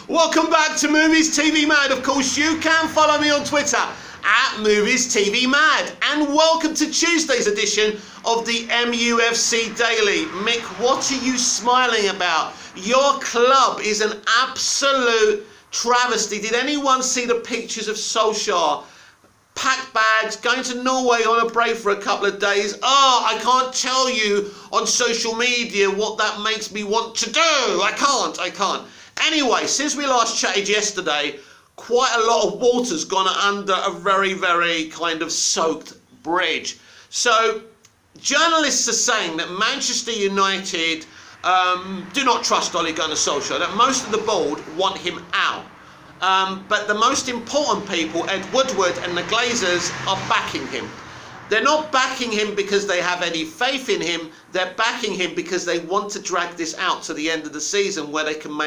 Welcome back to Movies TV Mad. Of course, you can follow me on Twitter at Movies TV Mad. And welcome to Tuesday's edition of the MUFC Daily. Mick, what are you smiling about? Your club is an absolute travesty. Did anyone see the pictures of Solskjaer? Packed bags, going to Norway on a break for a couple of days. Oh, I can't tell you on social media what that makes me want to do. I can't. Anyway, since we last chatted yesterday, quite a lot of water's gone under a very, very kind of soaked bridge. So, journalists are saying that Manchester United do not trust Ole Gunnar Solskjaer, that most of the board want him out. But the most important people, Ed Woodward and the Glazers, are backing him. They're not backing him because they have any faith in him. They're backing him because they want to drag this out to the end of the season where they can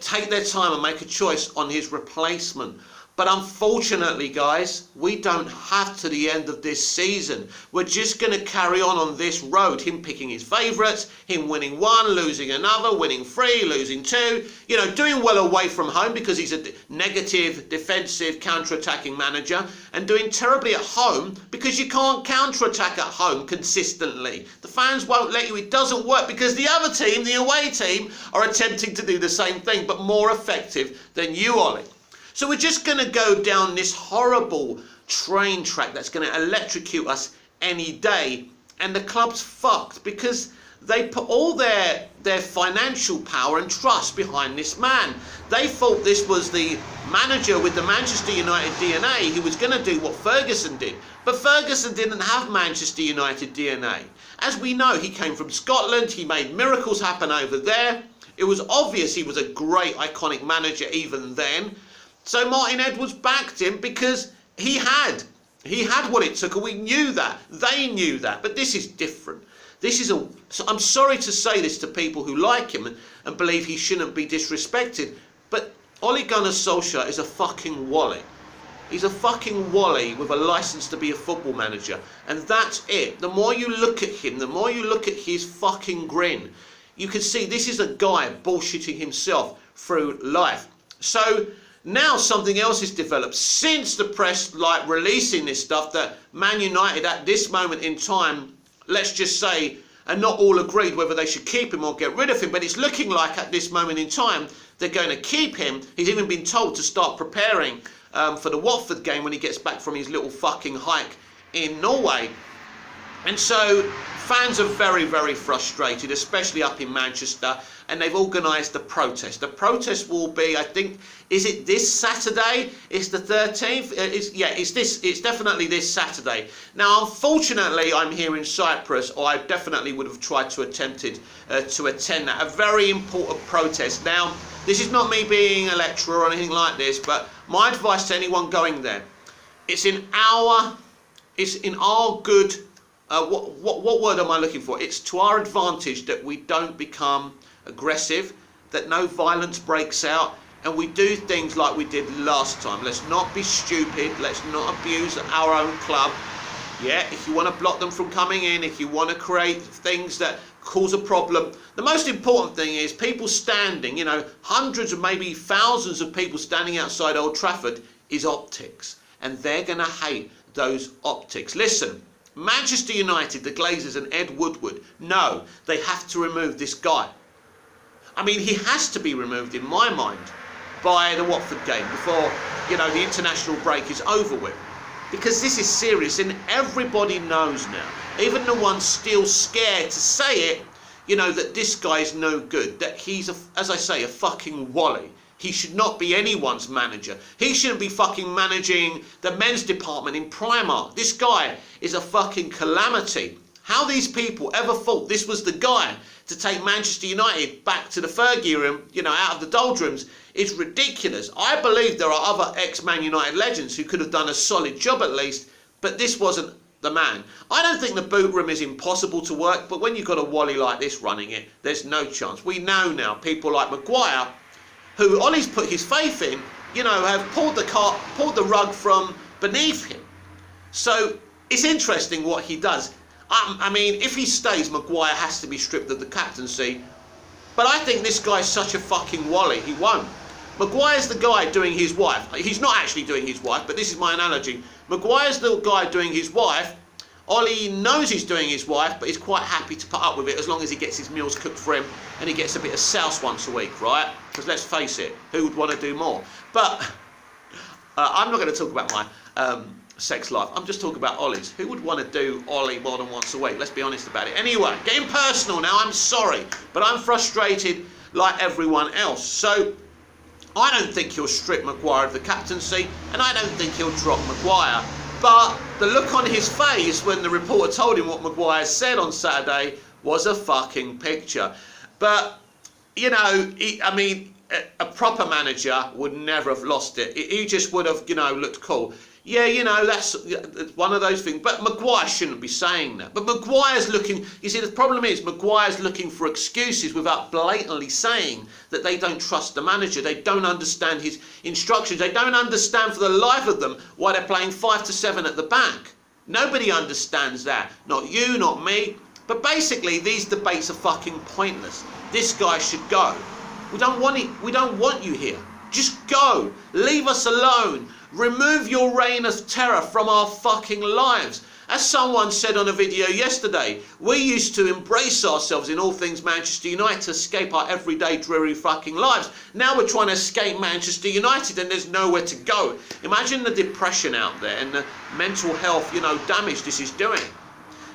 take their time and make a choice on his replacement. But unfortunately, guys, we don't have to the end of this season. We're just going to carry on this road. Him picking his favourites, him winning one, losing another, winning three, losing two. You know, doing well away from home because he's a negative, defensive, counter-attacking manager. And doing terribly at home because you can't counter-attack at home consistently. The fans won't let you. It doesn't work because the other team, the away team, are attempting to do the same thing, but more effective than you, Ollie. So we're just going to go down this horrible train track that's going to electrocute us any day. And the club's fucked because they put all their financial power and trust behind this man. They thought this was the manager with the Manchester United DNA who was going to do what Ferguson did. But Ferguson didn't have Manchester United DNA. As we know, he came from Scotland. He made miracles happen over there. It was obvious he was a great, iconic manager even then. So Martin Edwards backed him because he had what it took, and we knew that. They knew that, but this is different. So I'm sorry to say this to people who like him and believe he shouldn't be disrespected, but Ole Gunnar Solskjaer is a fucking wally. He's a fucking wally with a license to be a football manager, and that's it. The more you look at him, the more you look at his fucking grin, you can see this is a guy bullshitting himself through life. So now something else has developed since the press releasing this stuff that Man United at this moment in time, let's just say, are not all agreed whether they should keep him or get rid of him. But it's looking like at this moment in time they're going to keep him. He's even been told to start preparing for the Watford game when he gets back from his little fucking hike in Norway. And so fans are very, very frustrated, especially up in Manchester, and they've organised a protest. The protest will be, I think, is it this Saturday? It's the 13th? It's definitely this Saturday. Now, unfortunately, I'm here in Cyprus, or I definitely would have tried to attend that. A very important protest. Now, this is not me being a lecturer or anything like this, but my advice to anyone going there, it's in our good. What word am I looking for? It's to our advantage that we don't become aggressive, that no violence breaks out, and we do things like we did last time. Let's not be stupid. Let's not abuse our own club. Yeah, if you want to block them from coming in, if you want to create things that cause a problem, the most important thing is people standing, hundreds or maybe thousands of people standing outside Old Trafford is optics, and they're going to hate those optics. Listen, Manchester United, the Glazers and Ed Woodward, no, they have to remove this guy. I mean, he has to be removed, in my mind, by the Watford game before, the international break is over with. Because this is serious, and everybody knows now, even the ones still scared to say it, that this guy's no good, that he's, as I say, a fucking wally. He should not be anyone's manager. He shouldn't be fucking managing the men's department in Primark. This guy is a fucking calamity. How these people ever thought this was the guy to take Manchester United back to the Fergie room, out of the doldrums, is ridiculous. I believe there are other ex-Man United legends who could have done a solid job at least, but this wasn't the man. I don't think the boot room is impossible to work, but when you've got a wally like this running it, there's no chance. We know now people like Maguire, who Ollie's put his faith in, have pulled the rug from beneath him. So it's interesting what he does. I mean, if he stays, Maguire has to be stripped of the captaincy But I think this guy's such a fucking wally, he won't. Maguire's the guy doing his wife. He's not actually doing his wife, but this is my analogy. Maguire's the guy doing his wife. Ollie knows he's doing his wife, but he's quite happy to put up with it as long as he gets his meals cooked for him and he gets a bit of souse once a week, right? Because let's face it, who would want to do more? But I'm not going to talk about my sex life. I'm just talking about Ollie's. Who would want to do Ollie more than once a week? Let's be honest about it. Anyway, getting personal now, I'm sorry, but I'm frustrated like everyone else. So I don't think he'll strip Maguire of the captaincy, and I don't think he'll drop Maguire. But the look on his face when the reporter told him what Maguire said on Saturday was a fucking picture. But, you know, a proper manager would never have lost it. He just would have, looked cool. Yeah, that's one of those things. But Maguire shouldn't be saying that. But Maguire's looking, you see, the problem is Maguire's looking for excuses without blatantly saying that they don't trust the manager. They don't understand his instructions. They don't understand for the life of them why they're playing 5 to 7 at the back. Nobody understands that. Not you, not me. But basically, these debates are fucking pointless. This guy should go. We don't want it. We don't want you here. Just go. Leave us alone. Remove your reign of terror from our fucking lives. As someone said on a video yesterday, we used to embrace ourselves in all things Manchester United to escape our everyday dreary fucking lives. Now we're trying to escape Manchester United and there's nowhere to go. Imagine the depression out there and the mental health, damage this is doing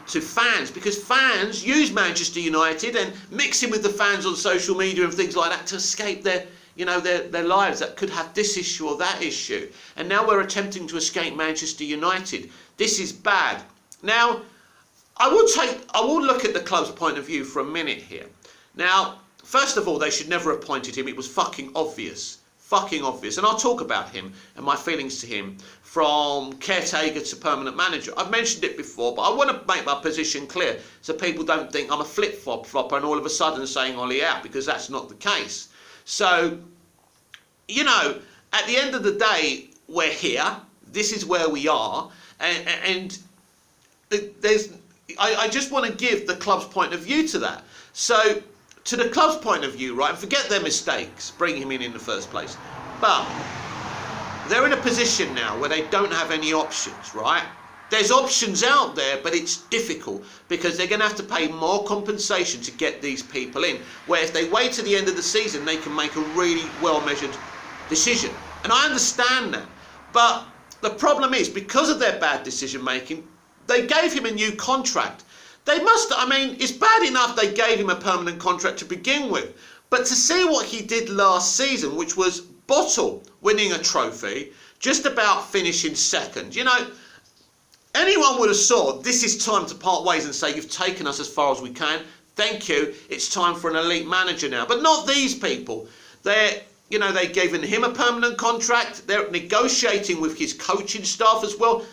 to fans, because fans use Manchester United and mix in with the fans on social media and things like that to escape their lives that could have this issue or that issue. And now we're attempting to escape Manchester United. This is bad. Now, I will look at the club's point of view for a minute here. Now, first of all, they should never have appointed him. It was fucking obvious. Fucking obvious. And I'll talk about him and my feelings to him from caretaker to permanent manager. I've mentioned it before, but I want to make my position clear so people don't think I'm a flip-flopper and all of a sudden saying Ollie out, because that's not the case. So, at the end of the day, we're here. This is where we are. And I just want to give the club's point of view to that. So, to the club's point of view, right, forget their mistakes, bringing him in the first place. But they're in a position now where they don't have any options, right? There's options out there, but it's difficult because they're going to have to pay more compensation to get these people in. Where if they wait to the end of the season, they can make a really well-measured decision. And I understand that. But the problem is, because of their bad decision-making, they gave him a new contract. It's bad enough they gave him a permanent contract to begin with. But to see what he did last season, which was bottle, winning a trophy, just about finishing second, anyone would have saw this is time to part ways and say, you've taken us as far as we can. Thank you. It's time for an elite manager now. But not these people. They've given him a permanent contract. They're negotiating with his coaching staff as well.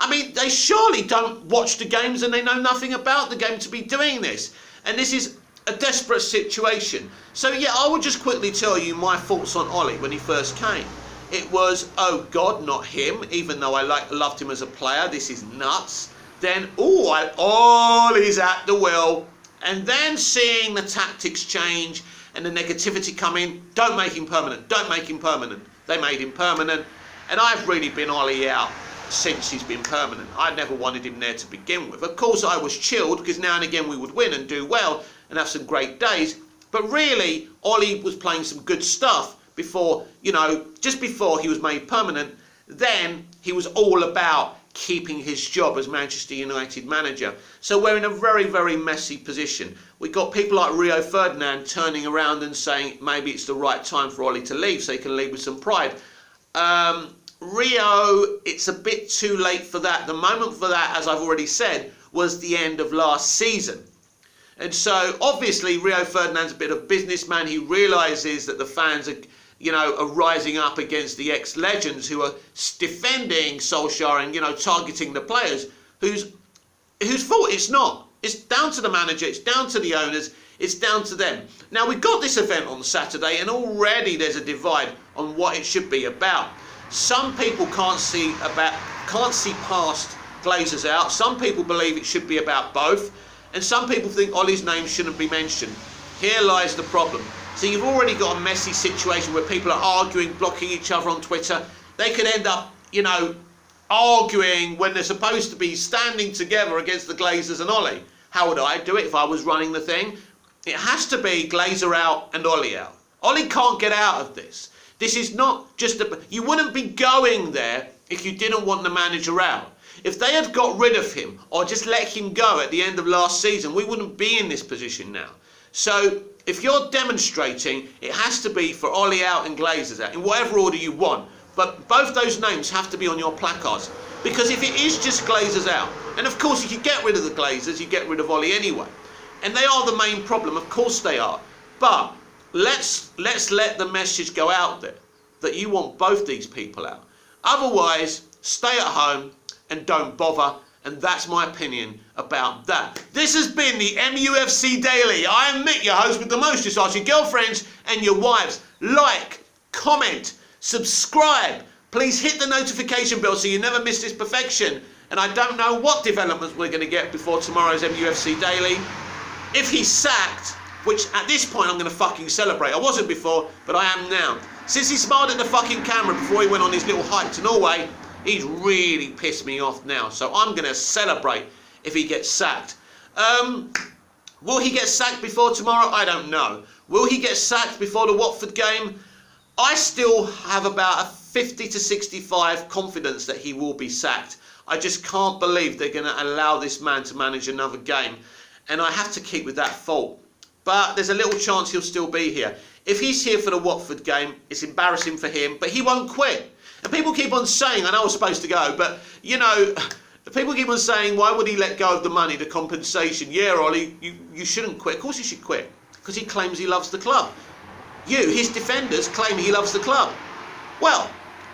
They surely don't watch the games and they know nothing about the game to be doing this. And this is a desperate situation. So, yeah, I will just quickly tell you my thoughts on Ollie when he first came. It was, oh God, not him, even though I loved him as a player. This is nuts. Then, Ollie's at the wheel. And then seeing the tactics change and the negativity come in, don't make him permanent, don't make him permanent. They made him permanent. And I've really been Ollie out since he's been permanent. I never wanted him there to begin with. Of course, I was chilled because now and again we would win and do well and have some great days. But really, Ollie was playing some good stuff before, just before he was made permanent. Then he was all about keeping his job as Manchester United manager. So we're in a very, very messy position. We've got people like Rio Ferdinand turning around and saying maybe it's the right time for Ollie to leave so he can leave with some pride. Rio, it's a bit too late for that. The moment for that, as I've already said, was the end of last season. And so obviously Rio Ferdinand's a bit of a businessman. He realises that the fans are rising up against the ex-legends who are defending Solskjaer and, targeting the players whose fault it's not. It's down to the manager, it's down to the owners, it's down to them. Now, we got this event on Saturday and already there's a divide on what it should be about. Some people can't see past Glazers out. Some people believe it should be about both. And some people think Ollie's name shouldn't be mentioned. Here lies the problem. So you've already got a messy situation where people are arguing, blocking each other on Twitter. They could end up, you know, arguing when they're supposed to be standing together against the Glazers and Ollie. How would I do it if I was running the thing? It has to be Glazer out and Ollie out. Ollie can't get out of this. This is not just a... You wouldn't be going there if you didn't want the manager out. If they had got rid of him or just let him go at the end of last season, we wouldn't be in this position now. So if you're demonstrating, it has to be for Ollie out and Glazers out, in whatever order you want. But both those names have to be on your placards. Because if it is just Glazers out, and of course if you get rid of the Glazers, you get rid of Ollie anyway. And they are the main problem, of course they are. But let's let the message go out there that you want both these people out. Otherwise, stay at home and don't bother. And that's my opinion about that. This has been the MUFC Daily. I am Mick, your host with the most. Just ask your girlfriends and your wives. Like, comment, subscribe. Please hit the notification bell so you never miss this perfection. And I don't know what developments we're going to get before tomorrow's MUFC Daily. If he's sacked, which at this point I'm going to fucking celebrate. I wasn't before, but I am now. Since he smiled at the fucking camera before he went on his little hike to Norway, he's really pissed me off now. So I'm going to celebrate if he gets sacked. Will he get sacked before tomorrow? I don't know. Will he get sacked before the Watford game? I still have about a 50 to 65 confidence that he will be sacked. I just can't believe they're going to allow this man to manage another game. And I have to keep with that fault. But there's a little chance he'll still be here. If he's here for the Watford game, it's embarrassing for him, but he won't quit. And people keep on saying, I know I was supposed to go, but, you know, people keep on saying, why would he let go of the money, the compensation? Yeah, Ollie, you shouldn't quit. Of course he should quit, because he claims he loves the club. His defenders, claim he loves the club. Well,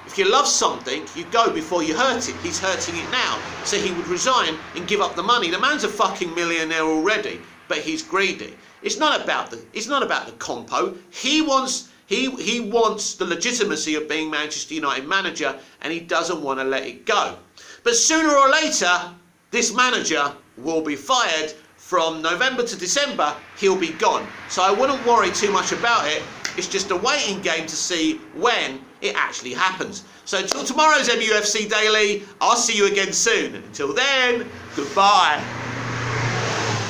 if you love something, you go before you hurt it. He's hurting it now, so he would resign and give up the money. The man's a fucking millionaire already, but he's greedy. It's not about the compo. He wants the legitimacy of being Manchester United manager, and he doesn't want to let it go. But sooner or later, this manager will be fired. From November to December, he'll be gone. So I wouldn't worry too much about it. It's just a waiting game to see when it actually happens. So until tomorrow's MUFC Daily, I'll see you again soon. Until then, goodbye.